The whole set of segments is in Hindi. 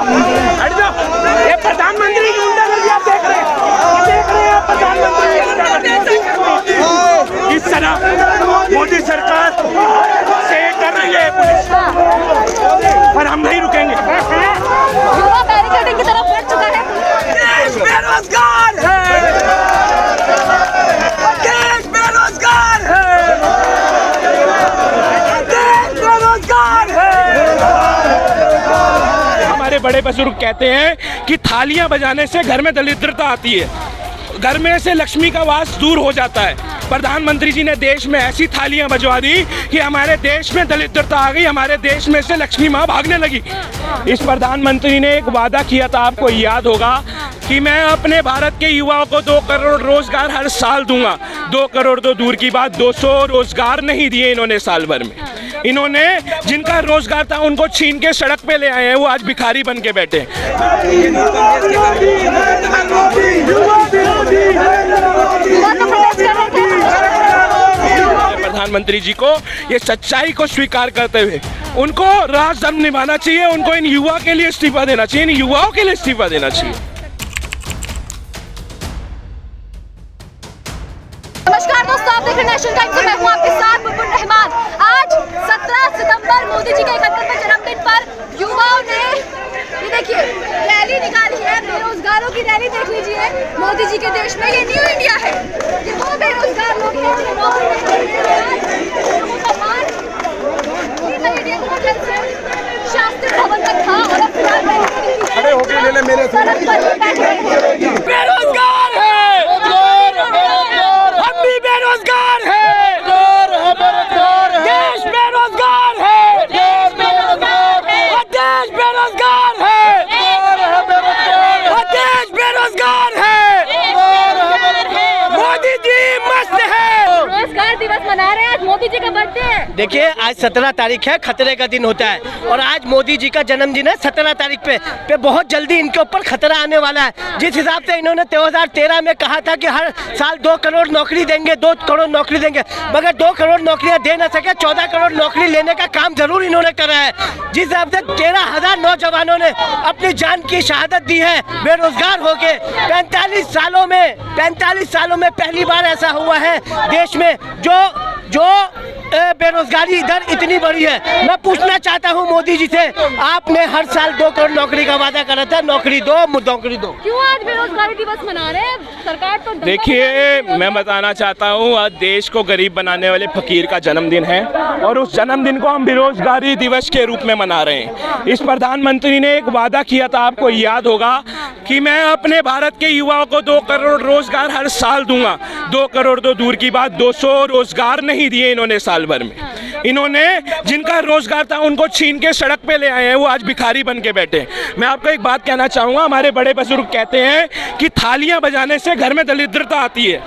हट जाओ। ये प्रधानमंत्री की गुंडागर्दी आप देख रहे हैं, आप प्रधानमंत्री इस तरह मोदी सरकार से कर रही है पुलिस, पर हम नहीं रुकेंगे। युवा बैरिकेडिंग की तरफ बढ़ चुका है। देश बेरोजगार है, देश बेरोजगार है, देश बेरोजगार है। हमारे बड़े बुजुर्ग कहते हैं कि थालियां बजाने से घर में दरिद्रता आती है, घर में से लक्ष्मी का वास दूर हो जाता है। प्रधानमंत्री जी ने देश में ऐसी थालियां बजवा दी कि हमारे देश में दरिद्रता आ गई, हमारे देश में से लक्ष्मी माँ भागने लगी। इस प्रधानमंत्री ने एक वादा किया था, आपको याद होगा, कि मैं अपने भारत के युवाओं को 2 करोड़ रोजगार हर साल दूंगा। 2 करोड़ तो दूर की बात, 200 रोजगार नहीं दिए इन्होंने साल भर में। इन्होंने जिनका रोजगार था उनको छीन के सड़क पे ले आए हैं, वो आज भिखारी बन के बैठे। प्रधानमंत्री जी को ये सच्चाई को स्वीकार करते हुए उनको राजधर्म निभाना चाहिए, उनको इन युवा के लिए इस्तीफा देना चाहिए, इन युवाओं के लिए इस्तीफा देना चाहिए। नमस्कार दोस्तों, आप देख रहे हैं नेशनल टाइम्स से, मैं हूं आपके साथ बुलबुल रहमान। आज 17 सितंबर मोदी जी के 71वें जन्मदिन पर युवाओं ने ये देखिए रैली निकाली है, बेरोजगारों की रैली देख लीजिए। मोदी जी के देश में ये न्यू इंडिया है, ये वो बेरोजगार लोग हैं जिन्हें नौकरी नहीं मिल रही है। शास्त्री भवन तक था और अब फिलहाल सड़क पर बैठे हैं। बेरोजगार है, हम भी बेरोजगार है, देश बेरोजगार है, देश बेरोजगार है, देश बेरोजगार है, देश बेरोजगार है। मोदी जी मस्त है। रोजगार दिवस मना रहे हैं, आज मोदी जी का बर्थडे है। देखिए आज 17 तारीख है, खतरे का दिन होता है और आज मोदी जी का जन्मदिन है 17 तारीख पे बहुत जल्दी इनके ऊपर खतरा आने वाला है। जिस हिसाब से इन्होंने 2013 में कहा था कि हर साल 2 करोड़ नौकरी देंगे, 2 करोड़ नौकरी देंगे, मगर 2 करोड़ नौकरियां दे न सके, 14 करोड़ नौकरी लेने का काम जरूर इन्होंने करा है। जिस हिसाब से 13,000 नौजवानों ने अपनी जान की शहादत दी है बेरोजगार होके। 45 सालों में पहली बार ऐसा हुआ है देश में जो बेरोजगारी इधर इतनी बड़ी है। मैं पूछना चाहता हूं मोदी जी से, आपने हर साल 2 करोड़ नौकरी का वादा करा था, नौकरी दो, नौकरी दो, क्यों आज बेरोजगारी दिवस मना रहे हैं? सरकार तो देखिए, मैं बताना चाहता हूँ, आज देश को गरीब बनाने वाले फकीर का जन्मदिन है और उस जन्मदिन को हम बेरोजगारी दिवस के रूप में मना रहे हैं। इस प्रधानमंत्री ने एक वादा किया था, आपको याद होगा, कि मैं अपने भारत के युवाओं को 2 करोड़ रोजगार हर साल दूंगा। 2 करोड़ तो दूर की बात, 200 रोजगार नहीं दिए इन्होंने साल भर में। इन्होंने जिनका रोजगार था उनको छीन के सड़क पे ले आए हैं, वो आज भिखारी बन के बैठे। मैं आपको एक बात कहना चाहूँगा, हमारे बड़े बुजुर्ग कहते हैं कि थालियां बजाने से घर में दरिद्रता आती है,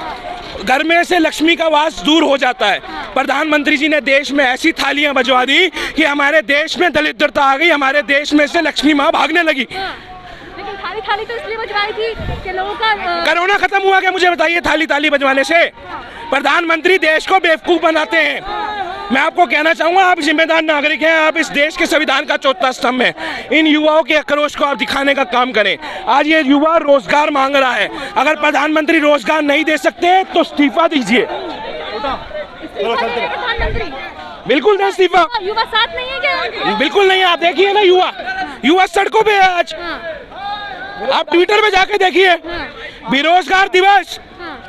घर में से लक्ष्मी का वास दूर हो जाता है। प्रधानमंत्री जी ने देश में ऐसी थालियां बजवा दी कि हमारे देश में दरिद्रता आ गई, हमारे देश में से लक्ष्मी माँ भागने लगी। लेकिन थाली तो इसलिए बजवाई थी कि लोगों का कोरोना खत्म हुआ क्या? मुझे बताइए, थाली बजवाने से? प्रधानमंत्री देश को बेवकूफ बनाते हैं। मैं आपको कहना चाहूंगा, आप जिम्मेदार नागरिक हैं, आप इस देश के संविधान का चौथा स्तंभ है। इन युवाओं के आक्रोश को आप दिखाने का काम करें। आज ये युवा रोजगार मांग रहा है, अगर प्रधानमंत्री रोजगार नहीं दे सकते तो इस्तीफा दीजिए। प्रधानमंत्री बिल्कुल दें इस्तीफा। युवा साथ नहीं है क्या? बिल्कुल नहीं। आप देखिए ना, युवा सड़कों पे है आज। आप ट्विटर पे जाके देखिए, बेरोजगार दिवस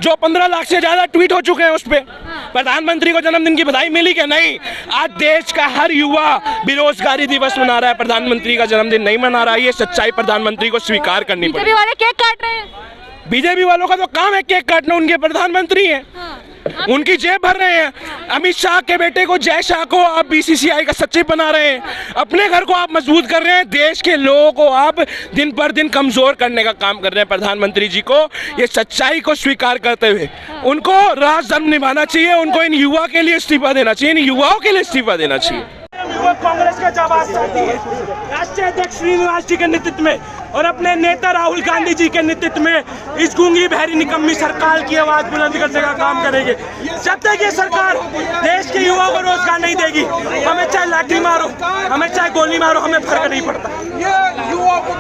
जो 15 लाख से ज्यादा ट्वीट हो चुके हैं उस पे। प्रधानमंत्री को जन्मदिन की बधाई मिली क्या? नहीं। आज देश का हर युवा बेरोजगारी दिवस मना रहा है, प्रधानमंत्री का जन्मदिन नहीं मना रहा है। ये सच्चाई प्रधानमंत्री को स्वीकार करनी पड़ेगी। बीजेपी वाले केक काट रहे हैं। बीजेपी वालों का तो काम है केक काटना, उनके प्रधानमंत्री हैं, उनकी जेब भर रहे हैं। अमित शाह के बेटे को, जय शाह को आप बीसीसीआई का सचिव बना रहे हैं, अपने घर को आप मजबूत कर रहे हैं, देश के लोगों को आप दिन पर दिन कमजोर करने का काम कर रहे हैं। प्रधानमंत्री जी को ये सच्चाई को स्वीकार करते हुए उनको राजधर्म निभाना चाहिए, उनको इन युवा के लिए इस्तीफा देना चाहिए, इन युवाओं के लिए इस्तीफा देना चाहिए। कांग्रेस का जाबाज साथी है, राष्ट्रीय अध्यक्ष श्रीनिवास जी के नेतृत्व में और अपने नेता राहुल गांधी जी के नेतृत्व में इस गूंगी बहरी निकम्मी सरकार की आवाज बुलंद करने का काम करेंगे। जब तक ये सरकार देश के युवाओं को रोजगार नहीं देगी, हमें चाहे लाठी मारो, हमें चाहे गोली मारो, हमें फर्क नहीं पड़ता। ये युवाओं को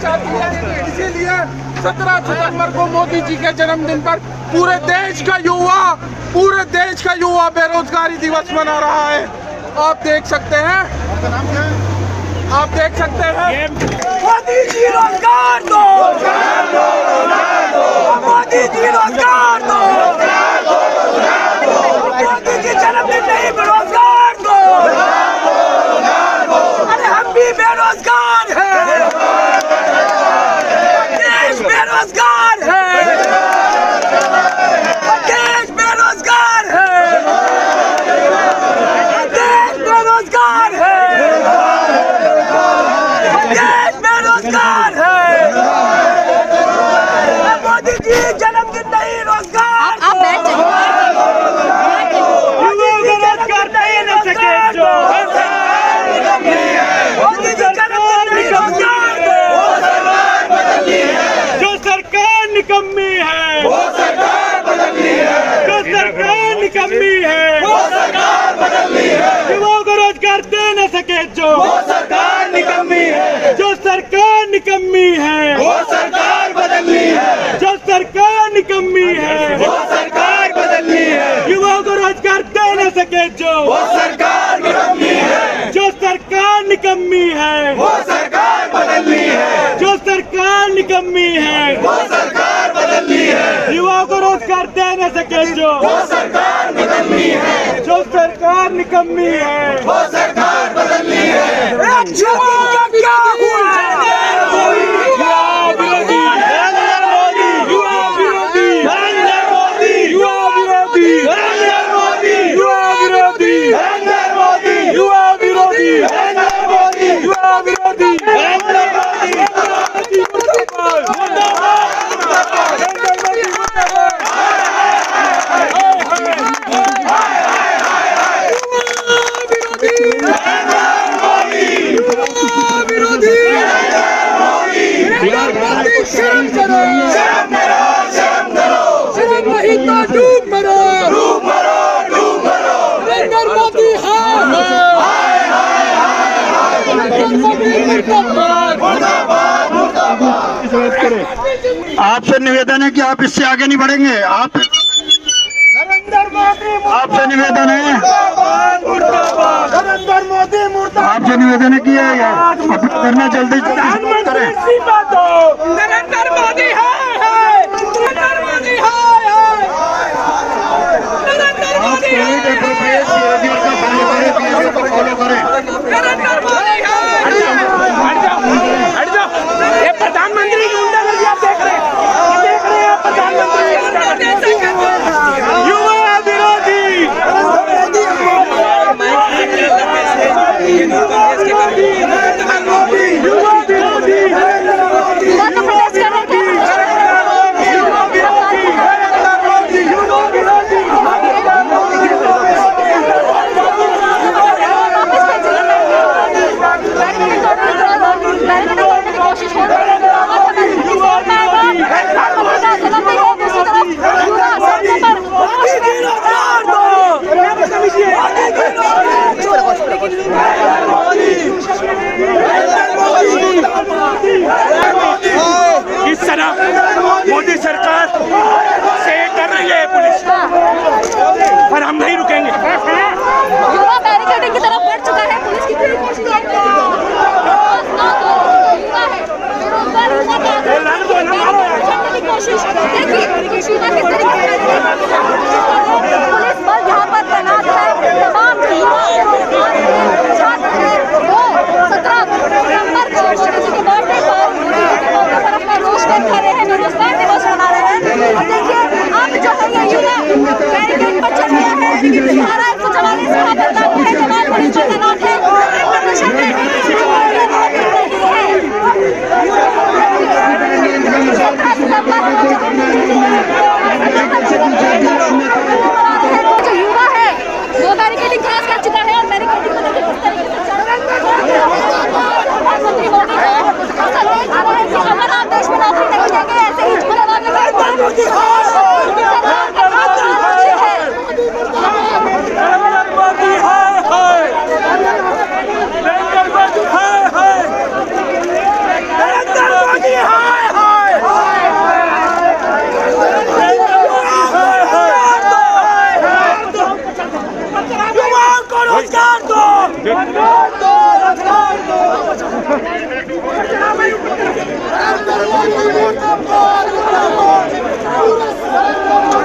चाहती है। इसीलिए 17 सितंबर को मोदी जी के जन्मदिन पर पूरे देश का युवा बेरोजगारी दिवस मना रहा है। आप देख सकते हैं, मोदी जी रोजगार दो, मोदी जी रोजगार दो, मोदी जी जन्मदिन नहीं बेरोजगार दो, अरे हम भी बेरोजगार हैं, देश बेरोजगार है, देश बेरोजगार है, देश बेरोजगार है, देश बेरोजगार है। मोदी जी जन्मदिन नहीं रोजगार, आप बैठ रोजगार नहीं ले सके जो मोदी जी जन्मदिन नहीं रोजगार जो सरकार निकम्मी है, वो सरकार बदलनी है, जो सरकार निकम्मी है, वो सरकार बदलनी है, युवाओं को रोजगार दे न सके जो, वो सरकार निकम्मी है, जो सरकार निकम्मी है, वो सरकार बदलनी है, जो सरकार निकम्मी है, वो सरकार बदलनी है, युवाओं को रोजगार दे न सके जो, वो सरकार निकम्मी है, जो सरकार निकम्मी है, वो सरकार बदलनी है, जो सरकार निकम्मी है, वो सरकार बदलनी है, युवाओं को रोजगार दे न सके जो, वो सरकार बदलनी है, जो सरकार निकम्मी है, वो सरकार बदलनी है। का क्या हुआ शर्म करो, शर्म नहीं तो डूब मरो, नरेंद्र मोदी आपसे निवेदन है कि आप इससे आगे नहीं बढ़ेंगे। आपसे निवेदन है, नरेंद्र मोदी मुर्दाबाद, आपसे निवेदन है कि करना जल्दी करें। नरेंद्र मोदी है, नरेंद्र मोदी है, नरेंद्र मोदी है, फॉलो करें। नरेंद्र मोदी है। हट जाओ, ये प्रधानमंत्री की गुंडागर्दी आप देख रहे हैं, प्रधानमंत्री युवा विरोधी, युवा विरोधी, रोजगार दो, रोजगार दो, रोजगार दो।